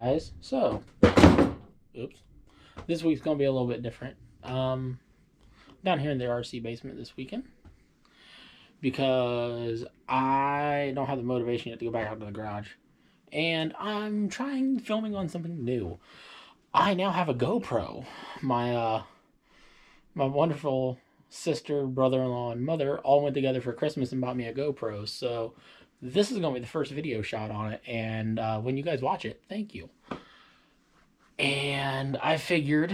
Guys, so oops, this week's gonna be a little bit different. Down here in the RC basement this weekend because I don't have the motivation yet to go back out to the garage, and I'm trying filming on something new. I now have a GoPro. My wonderful sister, brother-in-law, and mother all went together for Christmas and bought me a GoPro. So this is gonna be the first video shot on it, and when you guys watch it, thank you. And I figured,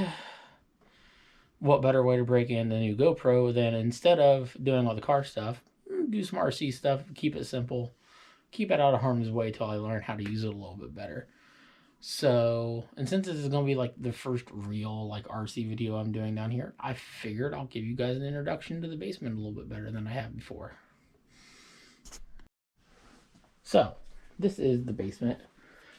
what better way to break in the new GoPro than instead of doing all the car stuff, do some RC stuff, keep it simple, keep it out of harm's way till I learn how to use it a little bit better. So, and since this is going to be like the first real like RC video I'm doing down here, I figured I'll give you guys an introduction to the basement a little bit better than I have before. So, this is the basement.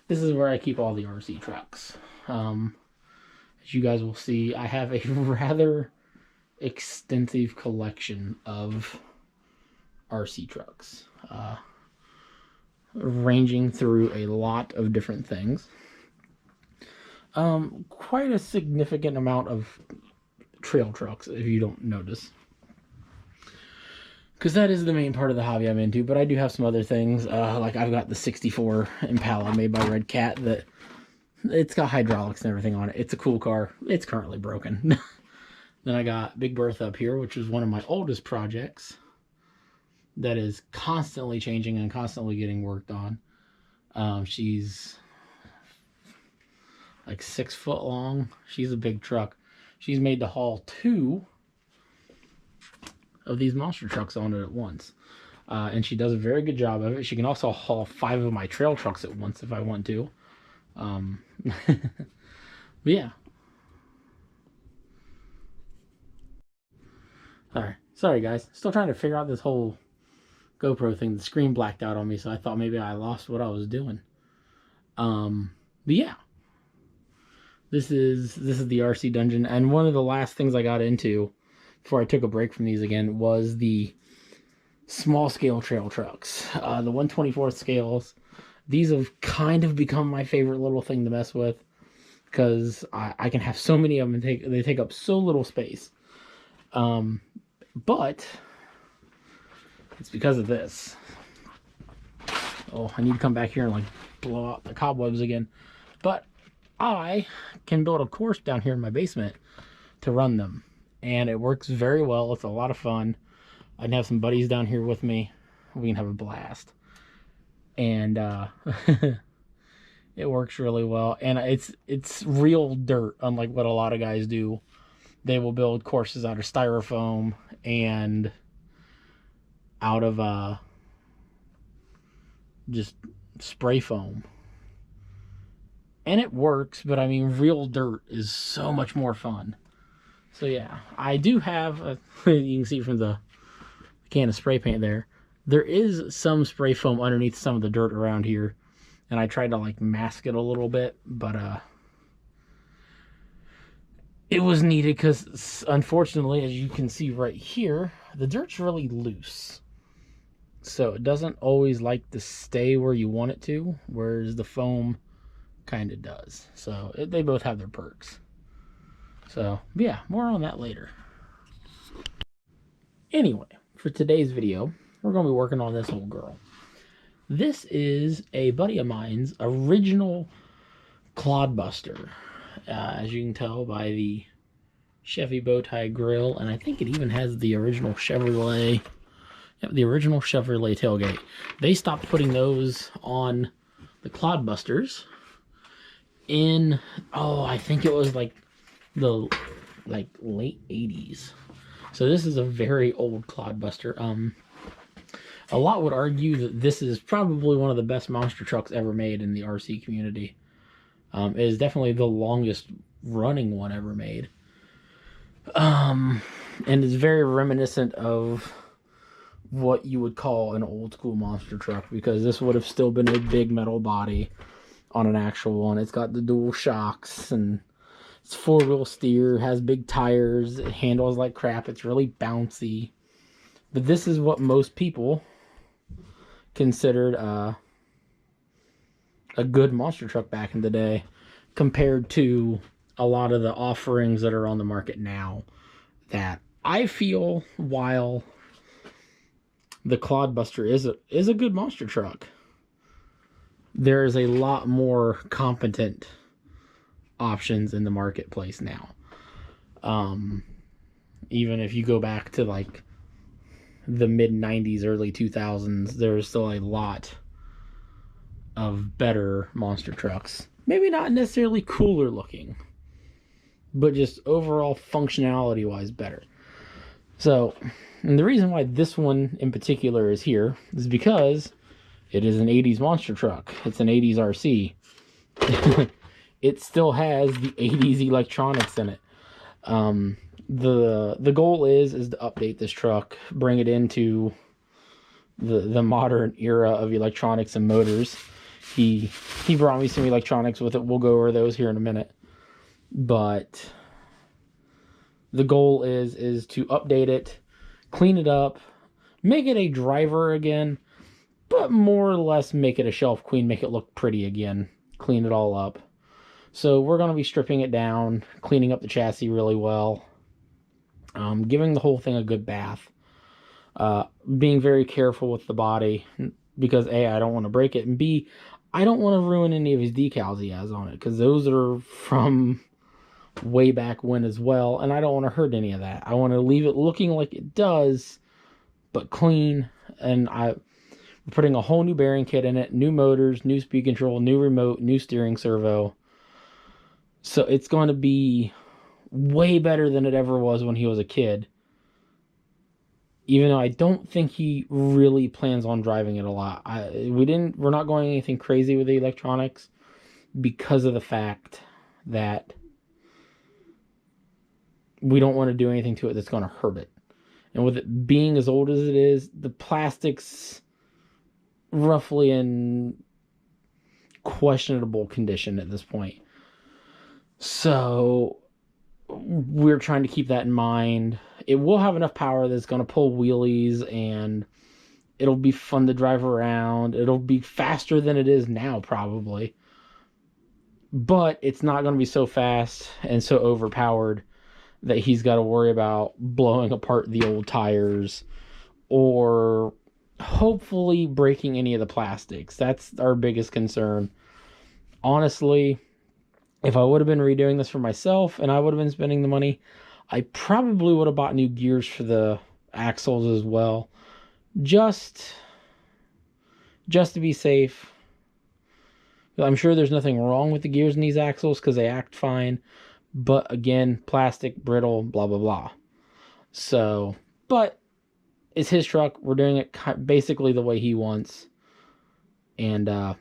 This is where I keep all the RC trucks. As you guys will see, I have a rather extensive collection of RC trucks, ranging through a lot of different things. Quite a significant amount of trail trucks, if you don't notice, because that is the main part of the hobby I'm into. But I do have some other things, like I've got the 64 Impala made by Red Cat that it's got hydraulics and everything on it. It's a cool car. It's currently broken. Then I got Big Bertha up here, which is one of my oldest projects that is constantly changing and constantly getting worked on. She's like 6 foot long. She's a big truck. She's made to haul 2 of these monster trucks on it at once. And she does a very good job of it. She can also haul 5 of my trail trucks at once if I want to. But yeah. Alright, sorry guys. Still trying to figure out this whole GoPro thing. The screen blacked out on me, so I thought maybe I lost what I was doing. But yeah. This is the RC dungeon, and one of the last things I got into before I took a break from these again was the small scale trail trucks. The 1/24 scales. These have kind of become my favorite little thing to mess with because I can have so many of them and they take up so little space. But it's because of this. Oh, I need to come back here and like blow out the cobwebs again. But I can build a course down here in my basement to run them, and it works very well. It's a lot of fun. I can have some buddies down here with me. We can have a blast. And it works really well, and it's real dirt, unlike what a lot of guys do. They will build courses out of styrofoam and out of just spray foam, and it works, but I mean real dirt is so much more fun. So yeah, I do have you can see from the can of spray paint there is some spray foam underneath some of the dirt around here, and I tried to like mask it a little bit, but it was needed because unfortunately, as you can see right here, the dirt's really loose, so it doesn't always like to stay where you want it to, whereas the foam kind of does. So they both have their perks. So yeah, more on that later. Anyway, for today's video, we're going to be working on this old girl. This is a buddy of mine's original clodbuster. As you can tell by the Chevy bow tie grill, and I think it even has the original Chevrolet, the original Chevrolet tailgate. They stopped putting those on the clodbusters in, oh, I think it was like the late 80s. So this is a very old clodbuster. A lot would argue that this is probably one of the best monster trucks ever made in the RC community. It is definitely the longest running one ever made. And it's very reminiscent of what you would call an old school monster truck, because this would have still been a big metal body on an actual one. It's got the dual shocks, and it's 4-wheel steer, has big tires, it handles like crap, it's really bouncy. But this is what most people considered a a good monster truck back in the day compared to a lot of the offerings that are on the market now. That I feel, while the clodbuster is a good monster truck, there is a lot more competent options in the marketplace now. Even if you go back to like the mid 90s, early 2000s, there's still a lot of better monster trucks. Maybe not necessarily cooler looking, but just overall functionality wise better. So, and the reason why this one in particular is here is because it is an 80s monster truck. It's an 80s RC. It still has the 80s electronics in it. The goal is to update this truck, bring it into the modern era of electronics and motors. He brought me some electronics with it. We'll go over those here in a minute. But the goal is to update it, clean it up, make it a driver again, but more or less make it a shelf queen, make it look pretty again, clean it all up. So we're going to be stripping it down, cleaning up the chassis really well, giving the whole thing a good bath, being very careful with the body, because A, I don't want to break it, and B, I don't want to ruin any of his decals he has on it, because those are from way back when as well, and I don't want to hurt any of that. I want to leave it looking like it does, but clean. And we're putting a whole new bearing kit in it, new motors, new speed control, new remote, new steering servo. So it's going to be way better than it ever was when he was a kid. Even though I don't think he really plans on driving it a lot. We're not going anything crazy with the electronics because of the fact that we don't want to do anything to it that's going to hurt it. And with it being as old as it is, the plastic's roughly in questionable condition at this point. So we're trying to keep that in mind. It will have enough power that's going to pull wheelies, and it'll be fun to drive around. It'll be faster than it is now, probably. But it's not going to be so fast and so overpowered that he's got to worry about blowing apart the old tires or hopefully breaking any of the plastics. That's our biggest concern. Honestly, if I would have been redoing this for myself and I would have been spending the money, I probably would have bought new gears for the axles as well. Just to be safe. I'm sure there's nothing wrong with the gears in these axles because they act fine. But again, plastic, brittle, blah, blah, blah. So, but it's his truck. We're doing it basically the way he wants. And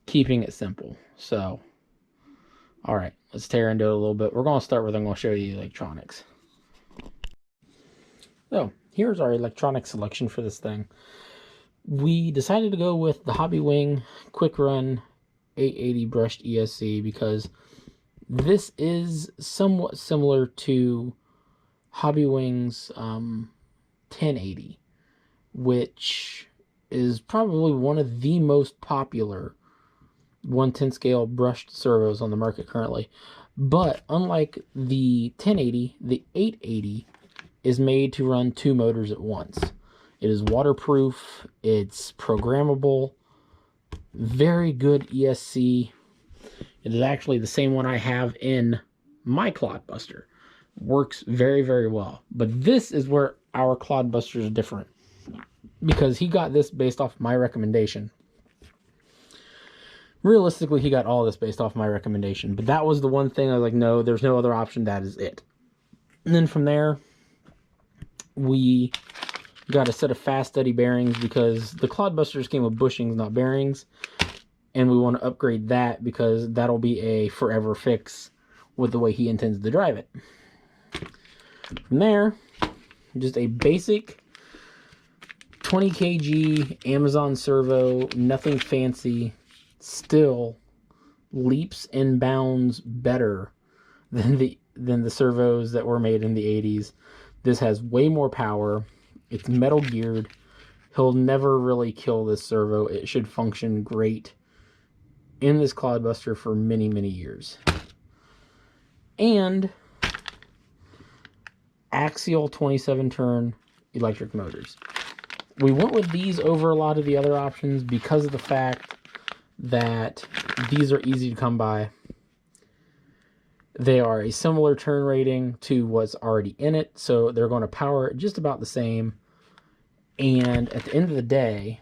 keeping it simple. So, all right, let's tear into it a little bit. We're going to start with, I'm going to show you the electronics. So, here's our electronic selection for this thing. We decided to go with the Hobby Wing Quick Run 880 brushed ESC because this is somewhat similar to Hobby Wing's 1080, which is probably one of the most popular 1/10 scale brushed servos on the market currently. But unlike the 1080, the 880 is made to run two motors at once. It is waterproof, it's programmable, very good ESC. It is actually the same one I have in my clodbuster. Works very, very well. But this is where our clodbuster is different, because he got this based off my recommendation. Realistically, he got all this based off my recommendation, but that was the one thing I was like, no, there's no other option. That is it. And then from there, we got a set of fast steady bearings because the clodbusters came with bushings, not bearings. And we want to upgrade that because that'll be a forever fix with the way he intends to drive it. From there, just a basic 20 kg Amazon servo, nothing fancy, still leaps and bounds better than the servos that were made in the 80s. This has way more power. It's metal geared. He'll never really kill this servo. It should function great in this clodbuster for many, many years. And axial 27-turn electric motors. We went with these over a lot of the other options because of the fact that these are easy to come by. They are a similar turn rating to what's already in it, so they're going to power it just about the same. And at the end of the day,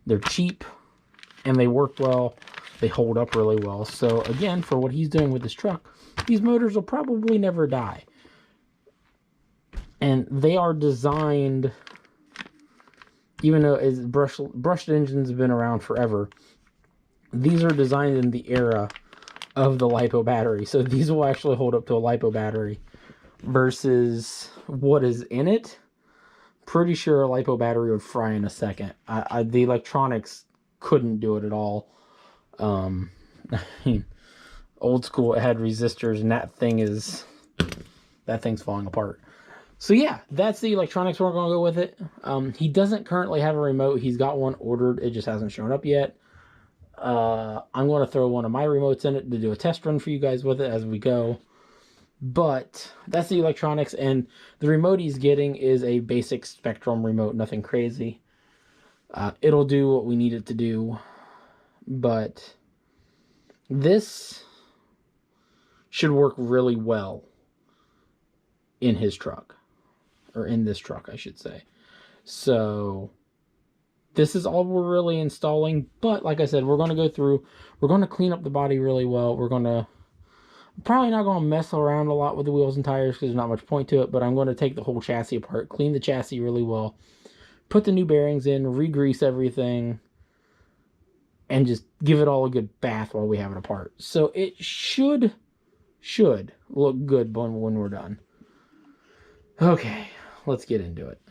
they're cheap and they work well. They hold up really well. So again, for what he's doing with this truck, these motors will probably never die. And they are designed, even though brushed engines have been around forever, these are designed in the era of the LiPo battery. So these will actually hold up to a LiPo battery versus what is in it. Pretty sure a LiPo battery would fry in a second. The electronics couldn't do it at all. I mean, old school, it had resistors, and that thing's falling apart. So yeah, that's the electronics we're going to go with it. He doesn't currently have a remote. He's got one ordered. It just hasn't shown up yet. I'm going to throw one of my remotes in it to do a test run for you guys with it as we go. But that's the electronics, and the remote he's getting is a basic Spectrum remote, nothing crazy. It'll do what we need it to do, but this should work really well in his truck, or in this truck, I should say. So this is all we're really installing, but like I said, we're going to go through, we're going to clean up the body really well. We're going to probably not going to mess around a lot with the wheels and tires because there's not much point to it, but I'm going to take the whole chassis apart, clean the chassis really well, put the new bearings in, re-grease everything, and just give it all a good bath while we have it apart. So it should look good when we're done. Okay, let's get into it.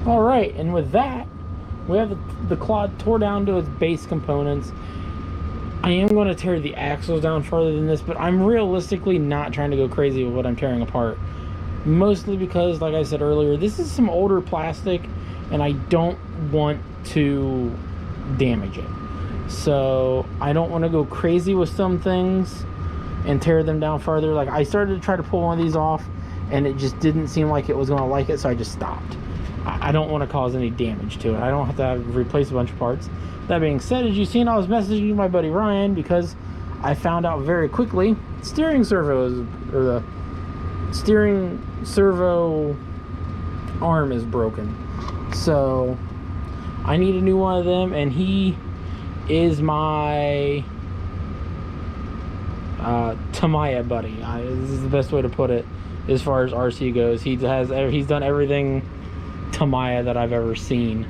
Alright, and with that, we have the Clod tore down to its base components. I am going to tear the axles down further than this, but I'm realistically not trying to go crazy with what I'm tearing apart. Mostly because, like I said earlier, this is some older plastic, and I don't want to damage it. So I don't want to go crazy with some things and tear them down further. Like, I started to try to pull one of these off and it just didn't seem like it was going to like it, so I just stopped. I don't want to cause any damage to it. I don't have to replace a bunch of parts. That being said, as you've seen, I was messaging my buddy Ryan because I found out very quickly steering servo arm is broken. So I need a new one of them, and he is my tamiya buddy. This is the best way to put it as far as RC goes. He's done everything tamiya that I've ever seen.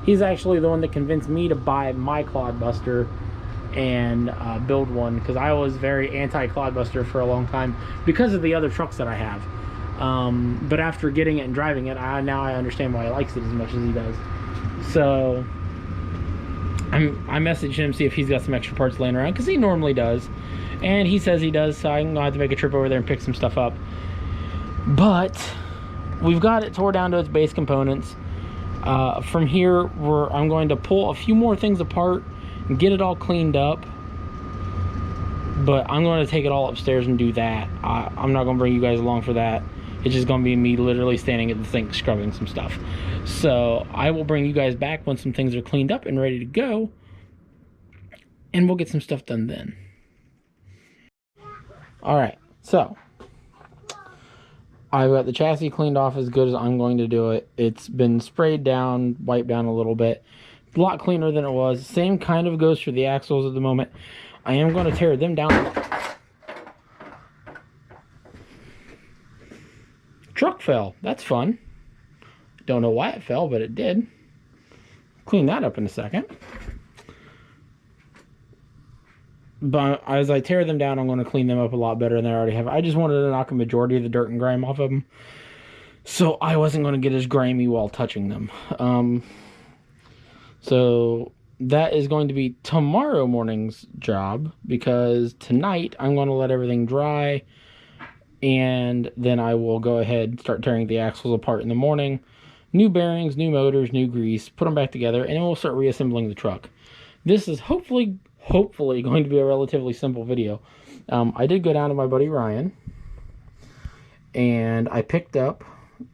He's actually the one that convinced me to buy my clodbuster and build one, because I was very anti-clodbuster for a long time because of the other trucks that I have. But after getting it and driving it, now I understand why he likes it as much as he does. So I messaged him, see if he's got some extra parts laying around, because he normally does, and he says he does, so I'm gonna have to make a trip over there and pick some stuff up. But we've got it tore down to its base components. From here, I'm going to pull a few more things apart and get it all cleaned up, but I'm going to take it all upstairs and do that. I'm not going to bring you guys along for that. It's just going to be me literally standing at the sink scrubbing some stuff. So I will bring you guys back when some things are cleaned up and ready to go, and we'll get some stuff done then. Alright, so I've got the chassis cleaned off as good as I'm going to do it. It's been sprayed down, wiped down a little bit. A lot cleaner than it was. Same kind of goes for the axles at the moment. I am going to tear them down. Truck fell. That's fun. Don't know why it fell, but it did. Clean that up in a second. But as I tear them down, I'm going to clean them up a lot better than I already have. I just wanted to knock a majority of the dirt and grime off of them, so I wasn't going to get as grimy while touching them. So that is going to be tomorrow morning's job, because tonight I'm going to let everything dry, and then I will go ahead and start tearing the axles apart in the morning. New bearings, new motors, new grease, put them back together, and then we'll start reassembling the truck. This is hopefully going to be a relatively simple video. I did go down to my buddy Ryan, and I picked up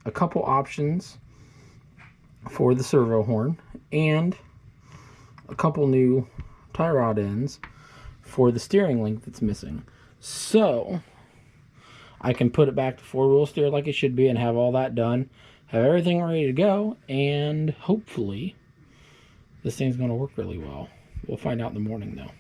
a couple options for the servo horn and a couple new tie rod ends for the steering link that's missing, so I can put it back to four-wheel steer like it should be and have all that done, have everything ready to go, and hopefully this thing's going to work really well. We'll find out in the morning, though.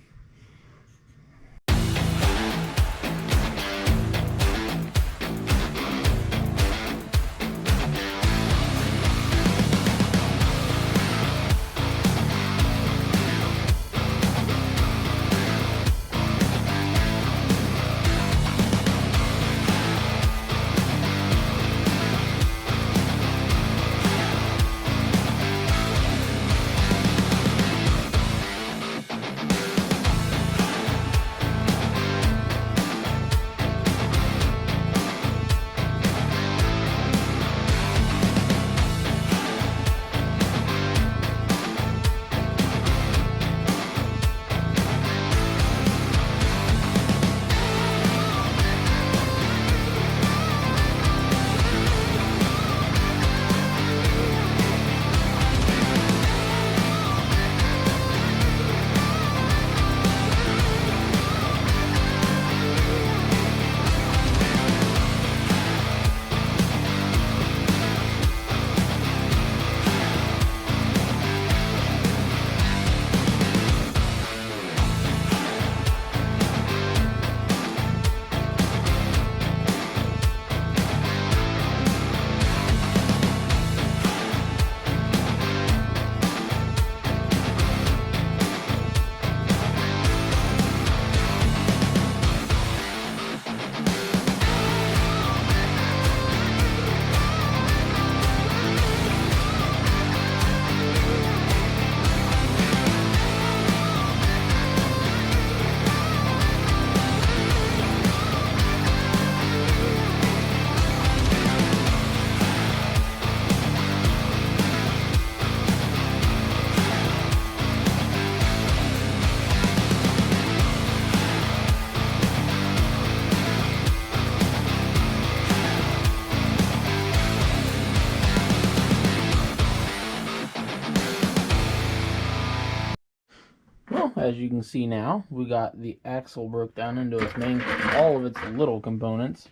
as you can see now, we got the axle broke down into its main, all of its little components.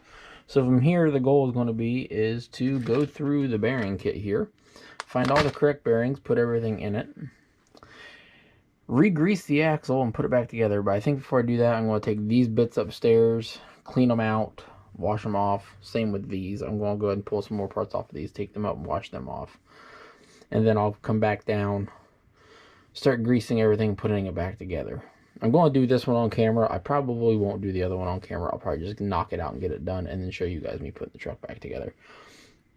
So from here, the goal is going to be is to go through the bearing kit here, find all the correct bearings, put everything in it, re-grease the axle and put it back together. But I think before I do that, I'm going to take these bits upstairs, clean them out, wash them off. Same with these. I'm going to go ahead and pull some more parts off of these, take them up and wash them off. And then I'll come back down, start greasing everything, putting it back together. I'm going to do this one on camera. I probably won't do the other one on camera. I'll probably just knock it out and get it done and then show you guys me putting the truck back together.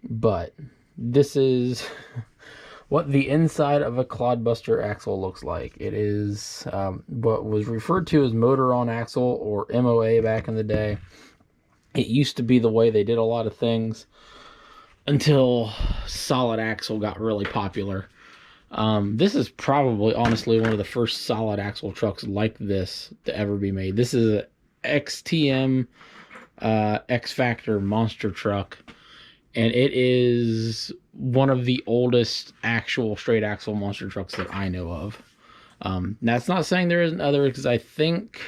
But this is what the inside of a clodbuster axle looks like. It is what was referred to as motor on axle, or MOA back in the day. It used to be the way they did a lot of things until solid axle got really popular. This is probably, honestly, one of the first solid axle trucks like this to ever be made. This is a XTM X Factor monster truck, and it is one of the oldest actual straight axle monster trucks that I know of. That's not saying there isn't others, because I think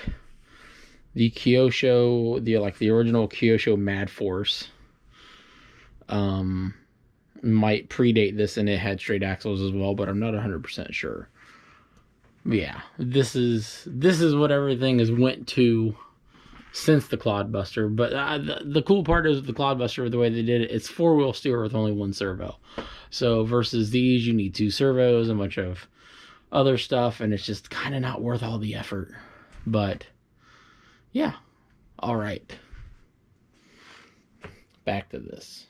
the Kyosho, the original Kyosho Mad Force, might predate this, and it had straight axles as well, but I'm not 100% sure. Yeah, this is what everything has went to since the clodbuster. But the cool part is the clodbuster, the way they did it, it's 4-wheel steer with only one servo. So versus these, you need 2 servos, a bunch of other stuff, and it's just kind of not worth all the effort. But yeah, all right, back to this.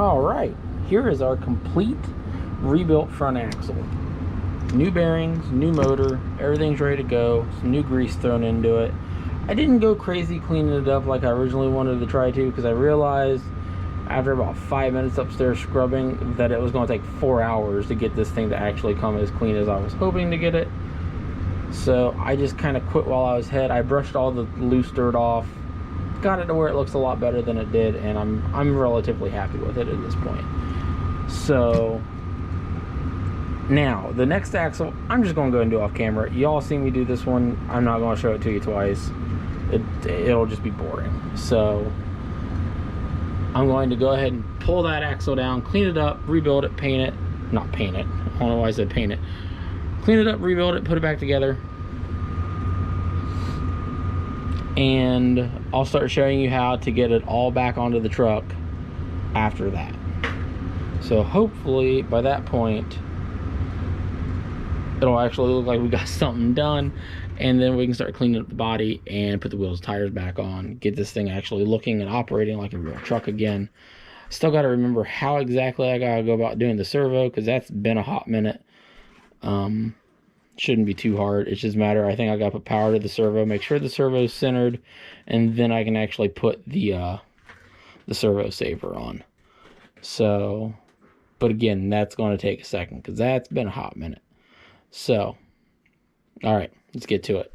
Alright, here is our complete rebuilt front axle. New bearings, new motor, everything's ready to go, some new grease thrown into it. I didn't go crazy cleaning it up like I originally wanted to try to, because I realized after about 5 minutes upstairs scrubbing that it was going to take 4 hours to get this thing to actually come as clean as I was hoping to get it. So I just kind of quit while I was ahead. I brushed all the loose dirt off, got it to where it looks a lot better than it did, and I'm relatively happy with it at this point. So now the next axle, I'm just going to go and do off camera. Y'all see me do this one. I'm not going to show it to you twice. It'll just be boring. So I'm going to go ahead and pull that axle down, clean it up, rebuild it, paint it. Not paint it. I don't know why I said paint it. Clean it up, rebuild it, put it back together. And I'll start showing you how to get it all back onto the truck after that. So hopefully by that point it'll actually look like we got something done, and then we can start cleaning up the body and put the wheels, tires back on, get this thing actually looking and operating like a real truck again. Still got to remember how exactly I gotta go about doing the servo, because that's been a hot minute. Shouldn't be too hard. It's just a matter, I think I gotta put power to the servo, make sure the servo is centered, and then I can actually put the servo saver on. So, but again, that's going to take a second because that's been a hot minute. So, all right, let's get to it.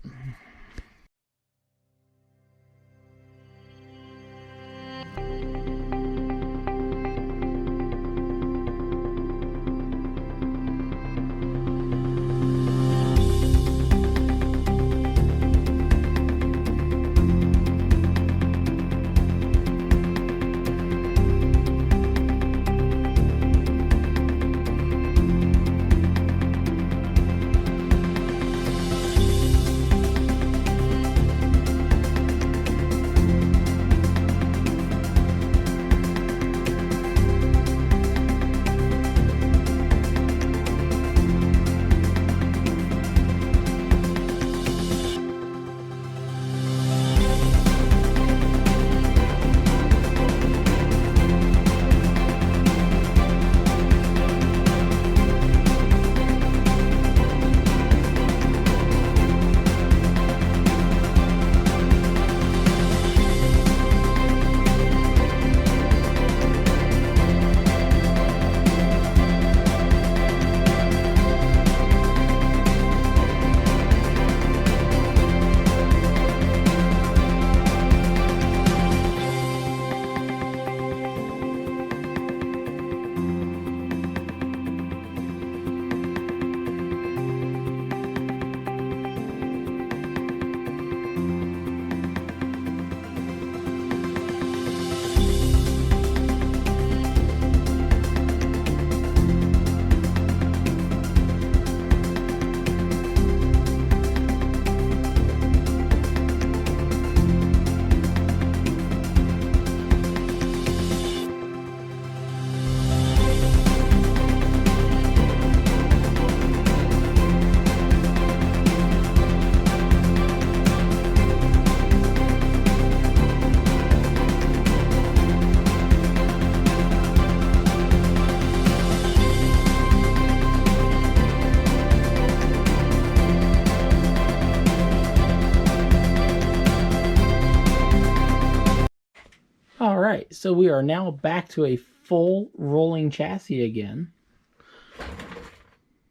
All right, so we are now back to a full rolling chassis again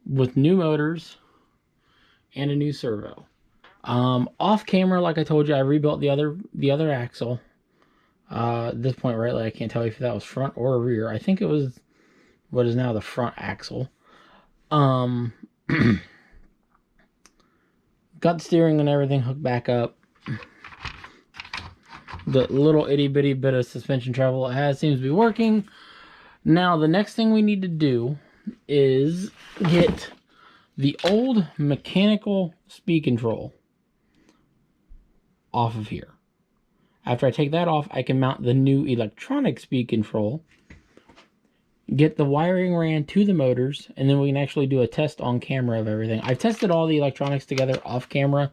with new motors and a new servo. Off camera, like I told you, I rebuilt the other axle. At this point, right, like I can't tell you if that was front or rear. I think it was what is now the front axle. Got the steering and everything hooked back up. The little itty bitty bit of suspension travel it has seems to be working. Now the next thing we need to do is get the old mechanical speed control off of here. After I take that off, I can mount the new electronic speed control, get the wiring ran to the motors, and then we can actually do a test on camera of everything. I've tested all the electronics together off camera.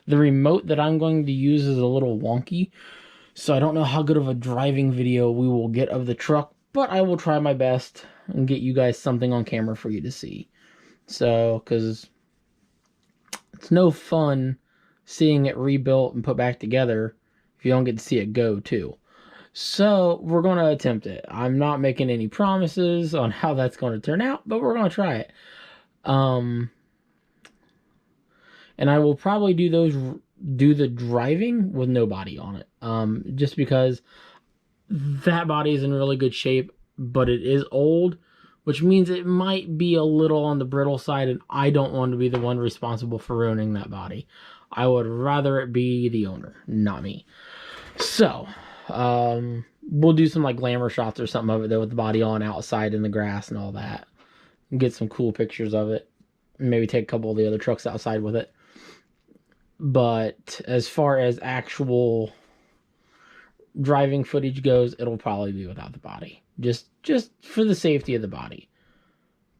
The remote that I'm going to use is a little wonky, so I don't know how good of a driving video we will get of the truck, but I will try my best and get you guys something on camera for you to see. So, because it's no fun seeing it rebuilt and put back together if you don't get to see it go too. So we're going to attempt it. I'm not making any promises on how that's going to turn out, but we're going to try it. And I will probably do the driving with no body on it. Just because that body is in really good shape, but it is old, which means it might be a little on the brittle side, and I don't want to be the one responsible for ruining that body. I would rather it be the owner, not me. So, we'll do some like glamour shots or something of it though, with the body on outside in the grass and all that. Get some cool pictures of it. Maybe take a couple of the other trucks outside with it. But as far as actual driving footage goes, it'll probably be without the body. Just for the safety of the body.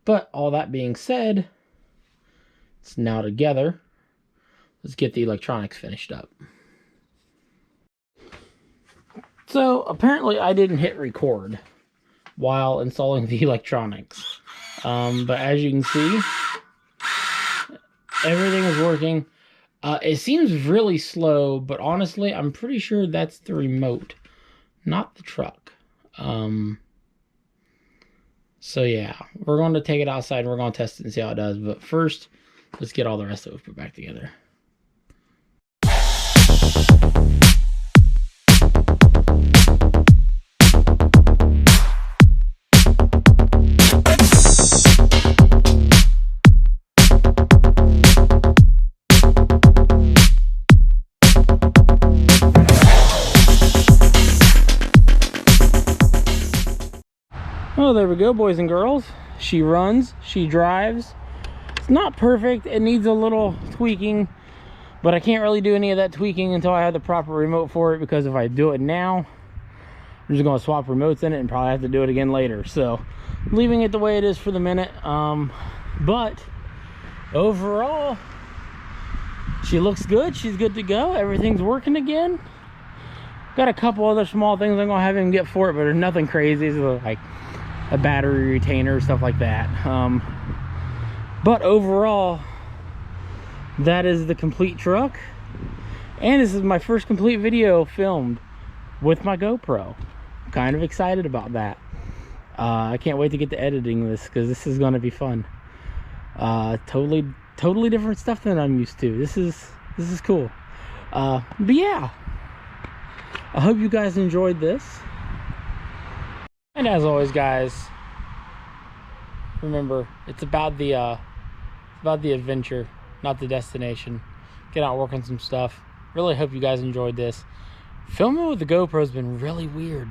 But all that being said, it's now together. Let's get the electronics finished up. So apparently I didn't hit record while installing the electronics. But as you can see, everything is working. It seems really slow, but honestly, I'm pretty sure that's the remote, not the truck. So yeah, we're going to take it outside and we're going to test it and see how it does. But first, let's get all the rest of it put back together. Oh, there we go, boys and girls. She runs, she drives. It's not perfect, it needs a little tweaking, but I can't really do any of that tweaking until I have the proper remote for it, because if I do it now, I'm just gonna swap remotes in it and probably have to do it again later. So, leaving it the way it is for the minute. But overall, she looks good, she's good to go, everything's working again. Got a couple other small things I'm gonna have him get for it, but there's nothing crazy. It's like a battery retainer, stuff like that. But overall, that is the complete truck, and this is my first complete video filmed with my GoPro. I'm kind of excited about that. I can't wait to get to editing this, because this is going to be fun. Totally different stuff than I'm used to. This is cool. But yeah, I hope you guys enjoyed this. And as always, guys, remember, it's about the adventure, not the destination. Get out and work on some stuff. Really hope you guys enjoyed this. Filming with the GoPro has been really weird.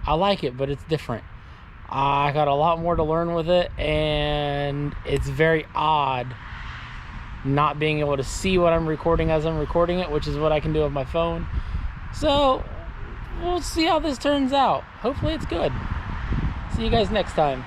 I like it, but it's different. I got a lot more to learn with it, and it's very odd not being able to see what I'm recording as I'm recording it, which is what I can do with my phone. So we'll see how this turns out. Hopefully it's good. See you guys next time.